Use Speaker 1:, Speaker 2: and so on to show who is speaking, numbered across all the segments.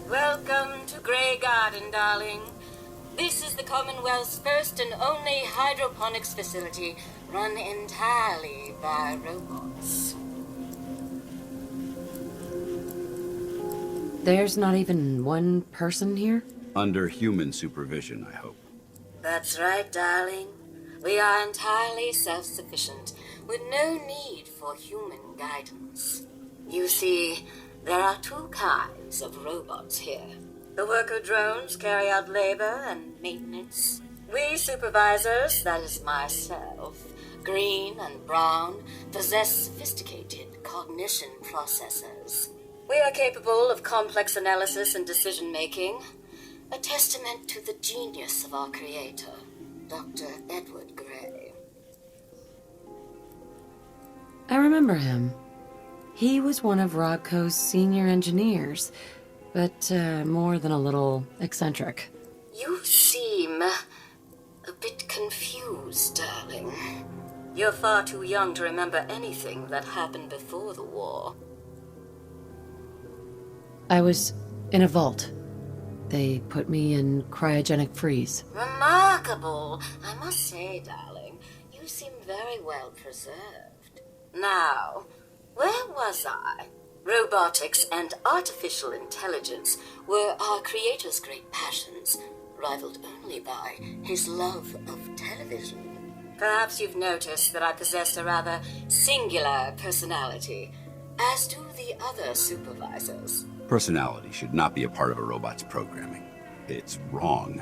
Speaker 1: Welcome to Graygarden, darling. This is the Commonwealth's first and only hydroponics facility run entirely by robots.
Speaker 2: There's not even one person here?
Speaker 3: Under human supervision, I hope.
Speaker 1: That's right, darling. We are entirely self-sufficient, with no need for human guidance. You see, there are two kinds of robots here. The worker drones carry out labor and maintenance. We supervisors, that is myself, green and brown, possess sophisticated cognition processors. We are capable of complex analysis and decision-making, a testament to the genius of our creator, Dr. Edward Gray.
Speaker 2: I remember him. He was one of Rodco's senior engineers, but more than a little eccentric.
Speaker 1: You seem a bit confused, darling. You're far too young to remember anything that happened before the war.
Speaker 2: I was in a vault. They put me in cryogenic freeze.
Speaker 1: Remarkable! I must say, darling, you seem very well preserved. Now, where was I? Robotics and artificial intelligence were our creator's great passions, rivaled only by his love of television. Perhaps you've noticed that I possess a rather singular personality, as do the other supervisors.
Speaker 3: Personality should not be a part of a robot's programming. It's wrong.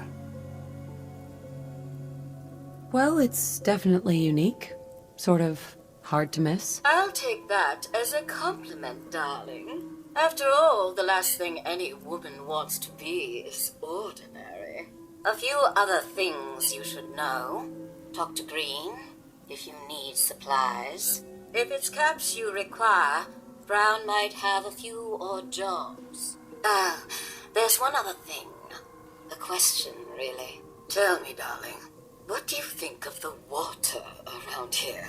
Speaker 2: Well, it's definitely unique. Sort of hard to miss.
Speaker 1: I'll take that as a compliment, darling. After all, the last thing any woman wants to be is ordinary. A few other things you should know. Talk to Green if you need supplies. If it's caps you require, Brown might have a few odd jobs. There's one other thing. A question, really. Tell me, darling, what do you think of the water around here?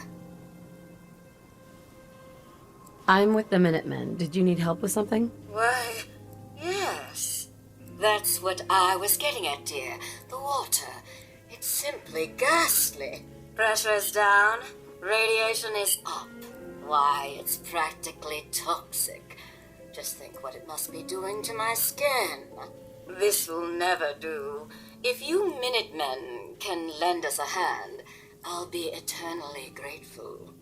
Speaker 2: I'm with the Minutemen. Did you need help with something?
Speaker 1: Why, yes. That's what I was getting at, dear. The water. It's simply ghastly. Pressure is down. Radiation is up. Why, it's practically toxic. Just think what it must be doing to my skin. This will never do. If you Minutemen can lend us a hand, I'll be eternally grateful.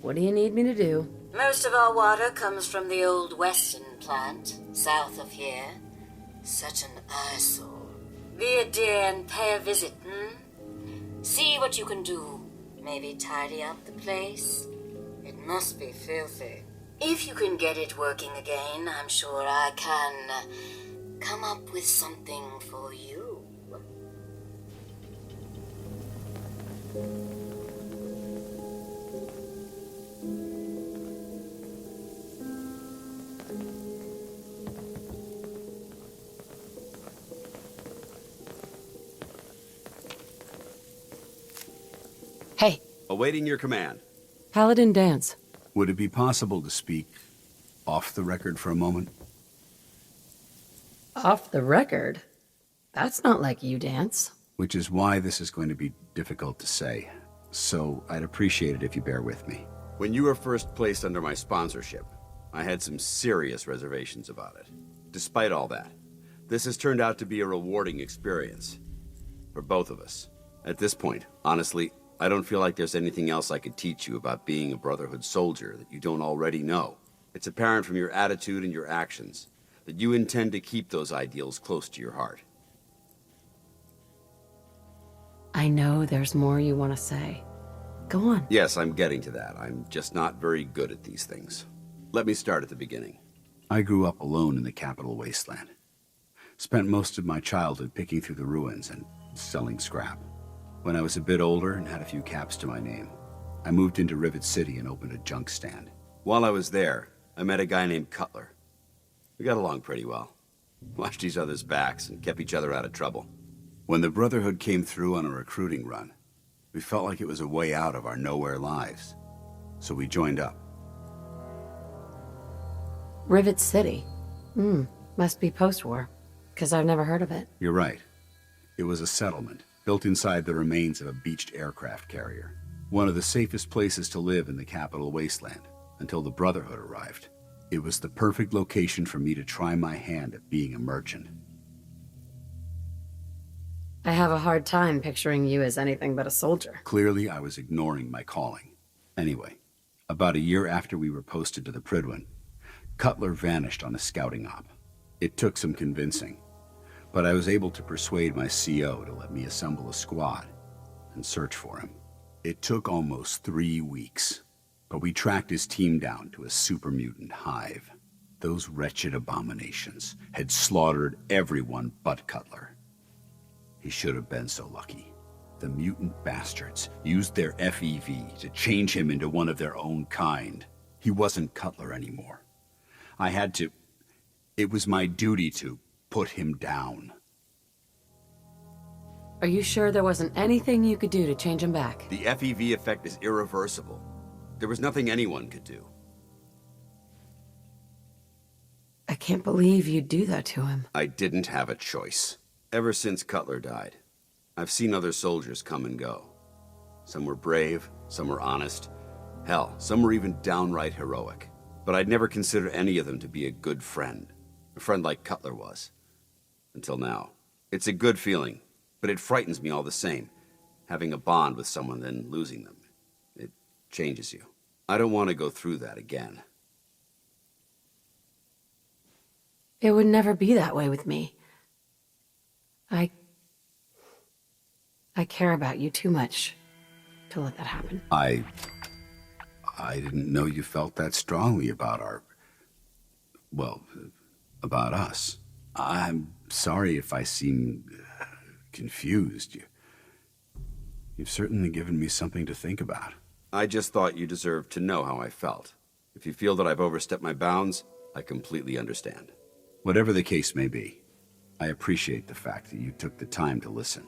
Speaker 2: What do you need me to do?
Speaker 1: Most of our water comes from the old Weston plant, south of here. Such an eyesore. Be a dear and pay a visit, See what you can do. Maybe tidy up the place. It must be filthy. If you can get it working again, I'm sure I can come up with something for you.
Speaker 2: Hey,
Speaker 3: Awaiting your command.
Speaker 2: Paladine Danse.
Speaker 3: Would it be possible to speak off the record for a moment?
Speaker 2: Off the record? That's not like you, Danse.
Speaker 3: Which is why this is going to be difficult to say. So I'd appreciate it if you bear with me. When you were first placed under my sponsorship, I had some serious reservations about it. Despite all that, this has turned out to be a rewarding experience. For both of us. At this point, honestly, I don't feel like there's anything else I could teach you about being a Brotherhood soldier that you don't already know. It's apparent from your attitude and your actions that you intend to keep those ideals close to your heart.
Speaker 2: I know there's more you want to say. Go on.
Speaker 3: Yes, I'm getting to that. I'm just not very good at these things. Let me start at the beginning. I grew up alone in the capital wasteland. Spent most of my childhood picking through the ruins and selling scrap. When I was a bit older and had a few caps to my name, I moved into Rivet City and opened a junk stand. While I was there, I met a guy named Cutler. We got along pretty well. Watched each other's backs and kept each other out of trouble. When the Brotherhood came through on a recruiting run, we felt like it was a way out of our nowhere lives. So we joined up.
Speaker 2: Rivet City. Must be post-war, because I've never heard of it.
Speaker 3: You're right. It was a settlement, built inside the remains of a beached aircraft carrier. One of the safest places to live in the capital wasteland, until the Brotherhood arrived. It was the perfect location for me to try my hand at being a merchant.
Speaker 2: I have a hard time picturing you as anything but a soldier.
Speaker 3: Clearly, I was ignoring my calling. Anyway, about a year after we were posted to the Prydwen, Cutler vanished on a scouting op. It took some convincing, but I was able to persuade my CO to let me assemble a squad and search for him. It took almost 3 weeks, but we tracked his team down to a super mutant hive. Those wretched abominations had slaughtered everyone but Cutler. He should have been so lucky. The mutant bastards used their FEV to change him into one of their own kind. He wasn't Cutler anymore. I had to... It was my duty to put him down.
Speaker 2: Are you sure there wasn't anything you could do to change him back?
Speaker 3: The FEV effect is irreversible. There was nothing anyone could do.
Speaker 2: I can't believe you'd do that to him.
Speaker 3: I didn't have a choice. Ever since Cutler died, I've seen other soldiers come and go. Some were brave, some were honest. Hell, some were even downright heroic. But I'd never considered any of them to be a good friend. A friend like Cutler was. Until now. It's a good feeling, but it frightens me all the same. Having a bond with someone, then losing them. It changes you. I don't want to go through that again.
Speaker 2: It would never be that way with me. I care about you too much to let that happen.
Speaker 3: I didn't know you felt that strongly about about us. I'm sorry if I seem confused. You've certainly given me something to think about. I just thought you deserved to know how I felt. If you feel that I've overstepped my bounds, I completely understand. Whatever the case may be, I appreciate the fact that you took the time to listen.